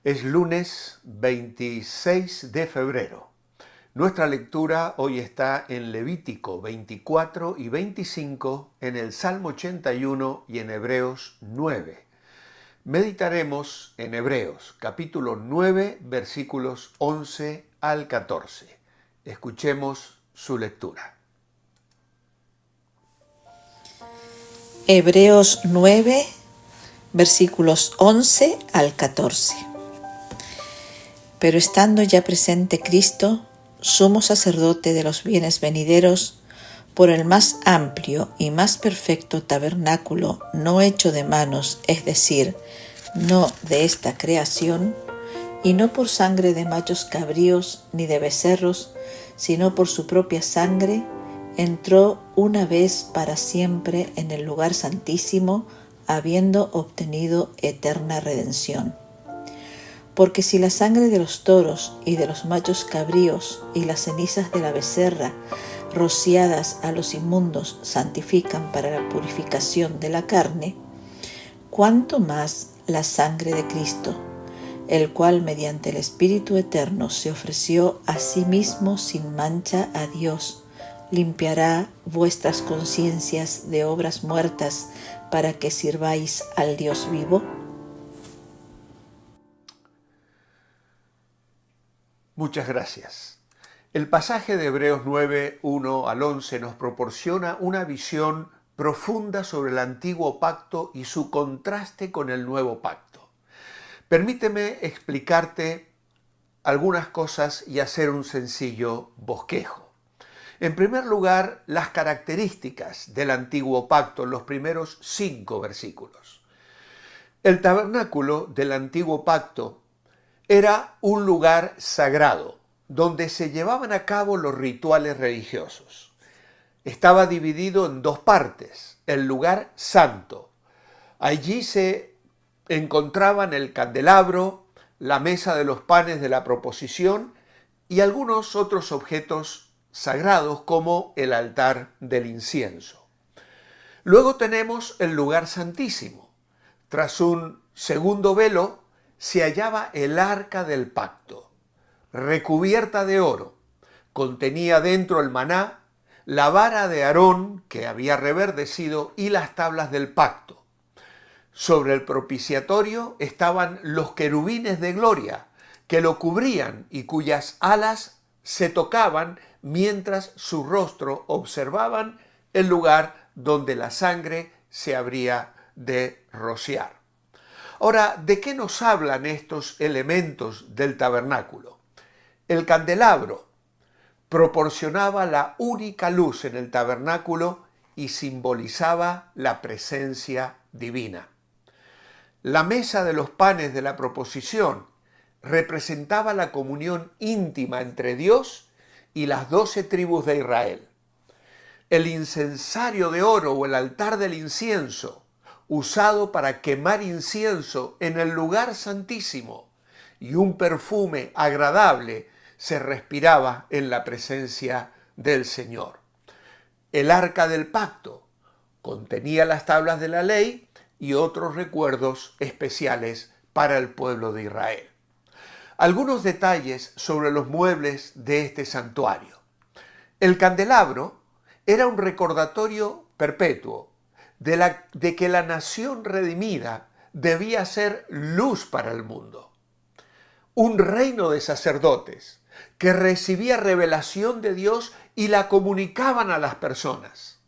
Es lunes 26 de febrero. Nuestra lectura hoy está en Levítico 24 y 25, en el Salmo 81 y en Hebreos 9. Meditaremos en Hebreos capítulo 9, versículos 11 al 14. Escuchemos su lectura. Hebreos 9, versículos 11 al 14. Pero estando ya presente Cristo, sumo sacerdote de los bienes venideros, por el más amplio y más perfecto tabernáculo no hecho de manos, es decir, no de esta creación, y no por sangre de machos cabríos ni de becerros, sino por su propia sangre, entró una vez para siempre en el lugar santísimo, habiendo obtenido eterna redención. Porque si la sangre de los toros y de los machos cabríos y las cenizas de la becerra, rociadas a los inmundos, santifican para la purificación de la carne, cuánto más la sangre de Cristo, el cual mediante el Espíritu Eterno se ofreció a sí mismo sin mancha a Dios, limpiará vuestras conciencias de obras muertas para que sirváis al Dios vivo. Muchas gracias. El pasaje de Hebreos 9, 1 al 11 nos proporciona una visión profunda sobre el antiguo pacto y su contraste con el nuevo pacto. Permíteme explicarte algunas cosas y hacer un sencillo bosquejo. En primer lugar, las características del antiguo pacto en los primeros 5 versículos. El tabernáculo del antiguo pacto era un lugar sagrado donde se llevaban a cabo los rituales religiosos. Estaba dividido en 2 partes, el lugar santo. Allí se encontraban el candelabro, la mesa de los panes de la proposición y algunos otros objetos sagrados como el altar del incienso. Luego tenemos el lugar santísimo. Tras un segundo velo se hallaba el arca del pacto, recubierta de oro. Contenía dentro el maná, la vara de Aarón que había reverdecido y las tablas del pacto. Sobre el propiciatorio estaban los querubines de gloria que lo cubrían y cuyas alas se tocaban mientras su rostro observaban el lugar donde la sangre se habría de rociar. Ahora, ¿de qué nos hablan estos elementos del tabernáculo? El candelabro proporcionaba la única luz en el tabernáculo y simbolizaba la presencia divina. La mesa de los panes de la proposición representaba la comunión íntima entre Dios y las 12 tribus de Israel. El incensario de oro o el altar del incienso, usado para quemar incienso en el lugar santísimo, y un perfume agradable se respiraba en la presencia del Señor. El arca del pacto contenía las tablas de la ley y otros recuerdos especiales para el pueblo de Israel. Algunos detalles sobre los muebles de este santuario. El candelabro era un recordatorio perpetuo de que la nación redimida debía ser luz para el mundo. Un reino de sacerdotes que recibía revelación de Dios y la comunicaban a las personas.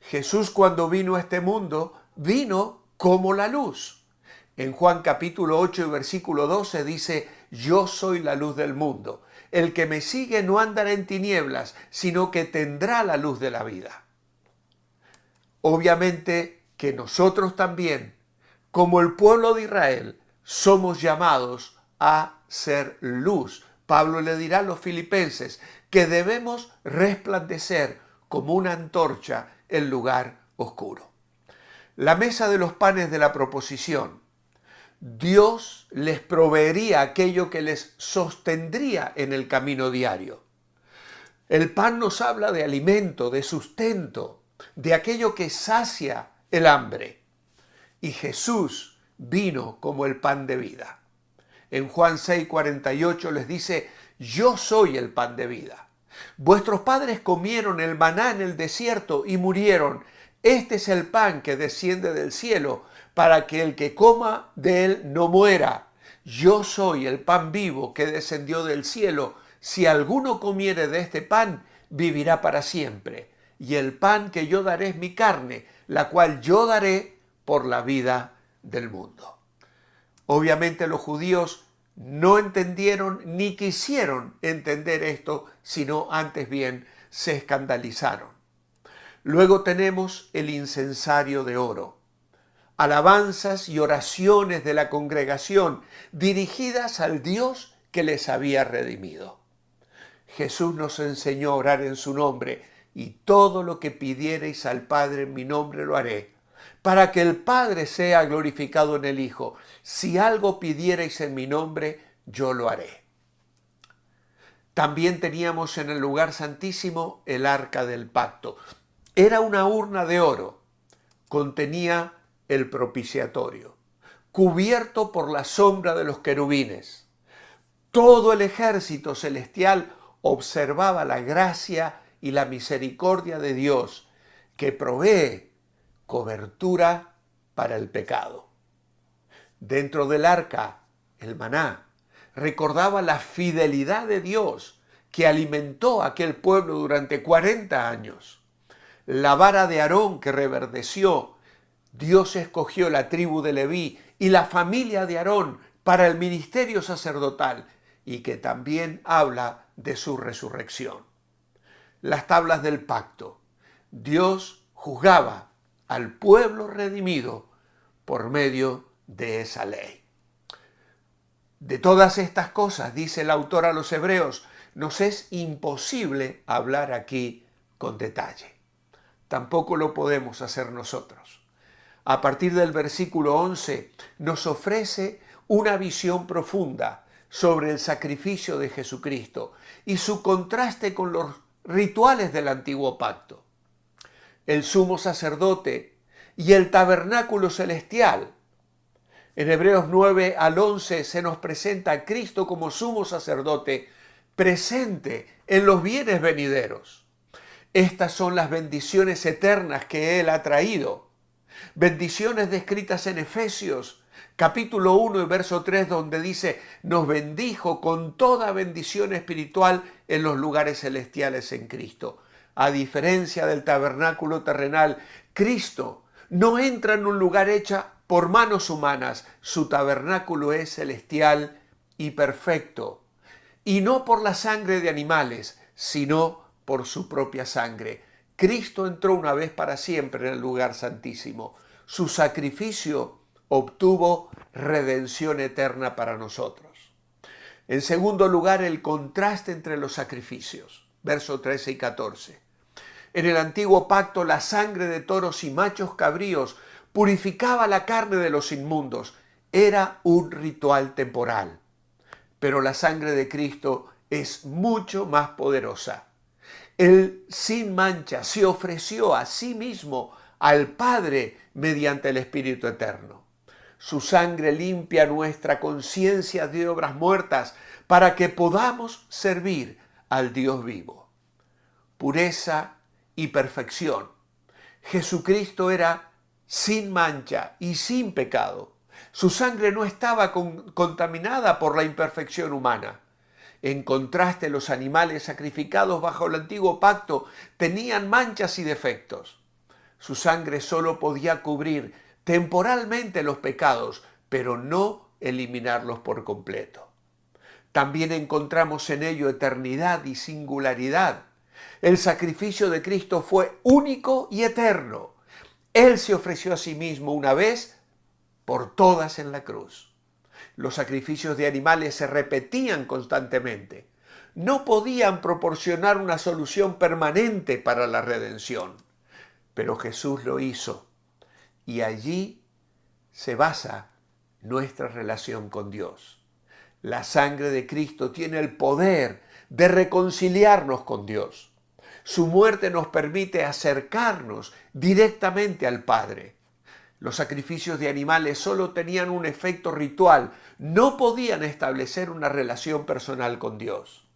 Jesús, cuando vino a este mundo, vino como la luz. En Juan capítulo 8 y versículo 12 dice: yo soy la luz del mundo. El que me sigue no andará en tinieblas, sino que tendrá la luz de la vida. Obviamente que nosotros también, como el pueblo de Israel, somos llamados a ser luz. Pablo le dirá a los filipenses que debemos resplandecer como una antorcha en lugar oscuro. La mesa de los panes de la proposición. Dios les proveería aquello que les sostendría en el camino diario. El pan nos habla de alimento, de sustento, de aquello que sacia el hambre. Y Jesús vino como el pan de vida. En Juan 6:48 les dice: yo soy el pan de vida. Vuestros padres comieron el maná en el desierto y murieron. Este es el pan que desciende del cielo, para que el que coma de él no muera. Yo soy el pan vivo que descendió del cielo. Si alguno comiere de este pan, vivirá para siempre. Y el pan que yo daré es mi carne, la cual yo daré por la vida del mundo. Obviamente los judíos no entendieron ni quisieron entender esto, sino antes bien se escandalizaron. Luego tenemos el incensario de oro. Alabanzas y oraciones de la congregación dirigidas al Dios que les había redimido. Jesús nos enseñó a orar en su nombre: y todo lo que pidiereis al Padre en mi nombre lo haré, para que el Padre sea glorificado en el Hijo. Si algo pidiereis en mi nombre, yo lo haré. También teníamos en el lugar santísimo el arca del pacto. Era una urna de oro, contenía el propiciatorio, cubierto por la sombra de los querubines. Todo el ejército celestial observaba la gracia y la misericordia de Dios, que provee cobertura para el pecado. Dentro del arca, el maná recordaba la fidelidad de Dios, que alimentó a aquel pueblo durante 40 años. La vara de Aarón que reverdeció, Dios escogió la tribu de Leví y la familia de Aarón para el ministerio sacerdotal, y que también habla de su resurrección. Las tablas del pacto. Dios juzgaba al pueblo redimido por medio de esa ley. De todas estas cosas, dice el autor a los Hebreos, nos es imposible hablar aquí con detalle. Tampoco lo podemos hacer nosotros. A partir del versículo 11 nos ofrece una visión profunda sobre el sacrificio de Jesucristo y su contraste con los rituales del antiguo pacto. El sumo sacerdote y el tabernáculo celestial. En Hebreos 9 al 11 se nos presenta a Cristo como sumo sacerdote presente en los bienes venideros. Estas son las bendiciones eternas que Él ha traído. Bendiciones descritas en Efesios capítulo 1 y verso 3, donde dice: nos bendijo con toda bendición espiritual en los lugares celestiales en Cristo. A diferencia del tabernáculo terrenal, Cristo no entra en un lugar hecho por manos humanas. Su tabernáculo es celestial y perfecto. Y no por la sangre de animales, sino por su propia sangre. Cristo entró una vez para siempre en el lugar santísimo. Su sacrificio obtuvo redención eterna para nosotros. En segundo lugar, el contraste entre los sacrificios. Versos 13 y 14. En el antiguo pacto, la sangre de toros y machos cabríos purificaba la carne de los inmundos. Era un ritual temporal. Pero la sangre de Cristo es mucho más poderosa. Él sin mancha se ofreció a sí mismo al Padre mediante el Espíritu Eterno. Su sangre limpia nuestra conciencia de obras muertas para que podamos servir al Dios vivo. Pureza y perfección. Jesucristo era sin mancha y sin pecado. Su sangre no estaba contaminada por la imperfección humana. En contraste, los animales sacrificados bajo el antiguo pacto tenían manchas y defectos. Su sangre solo podía cubrir temporalmente los pecados, pero no eliminarlos por completo. También encontramos en ello eternidad y singularidad. El sacrificio de Cristo fue único y eterno. Él se ofreció a sí mismo una vez por todas en la cruz. Los sacrificios de animales se repetían constantemente. No podían proporcionar una solución permanente para la redención, pero Jesús lo hizo. Y allí se basa nuestra relación con Dios. La sangre de Cristo tiene el poder de reconciliarnos con Dios. Su muerte nos permite acercarnos directamente al Padre. Los sacrificios de animales solo tenían un efecto ritual, no podían establecer una relación personal con Dios.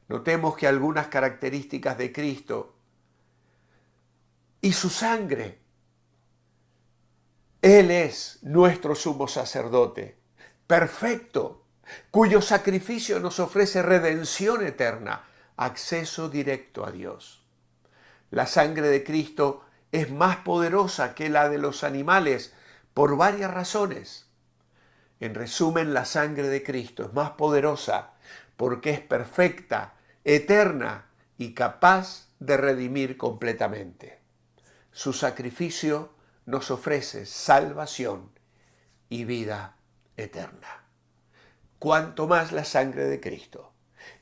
Notemos que algunas características de Cristo y su sangre, Él es nuestro sumo sacerdote, perfecto, cuyo sacrificio nos ofrece redención eterna, acceso directo a Dios. La sangre de Cristo es más poderosa que la de los animales por varias razones. En resumen, la sangre de Cristo es más poderosa porque es perfecta, eterna y capaz de redimir completamente. Su sacrificio nos ofrece salvación y vida eterna. Cuanto más la sangre de Cristo,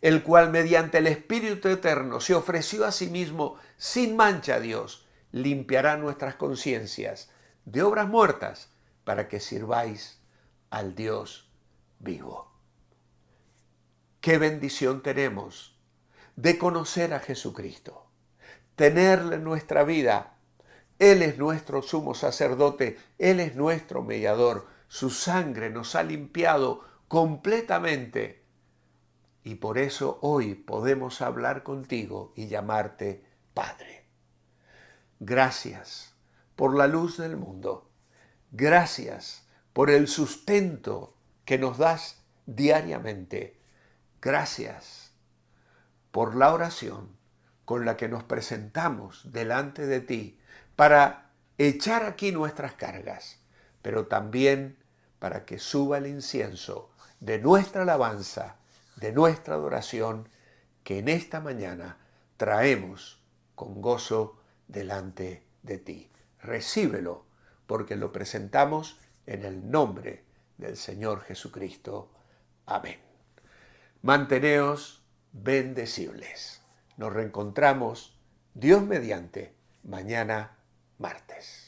el cual mediante el Espíritu Eterno se ofreció a sí mismo sin mancha a Dios, limpiará nuestras conciencias de obras muertas para que sirváis al Dios vivo. Qué bendición tenemos de conocer a Jesucristo, tenerle en nuestra vida. Él es nuestro sumo sacerdote, Él es nuestro mediador, su sangre nos ha limpiado completamente y por eso hoy podemos hablar contigo y llamarte Padre. Gracias por la luz del mundo. Gracias por el sustento que nos das diariamente. Gracias por la oración con la que nos presentamos delante de ti para echar aquí nuestras cargas, pero también para que suba el incienso de nuestra alabanza, de nuestra adoración, que en esta mañana traemos con gozo delante de ti. Recíbelo, porque lo presentamos en el nombre del Señor Jesucristo. Amén. Manteneos bendecibles. Nos reencontramos, Dios mediante, mañana martes.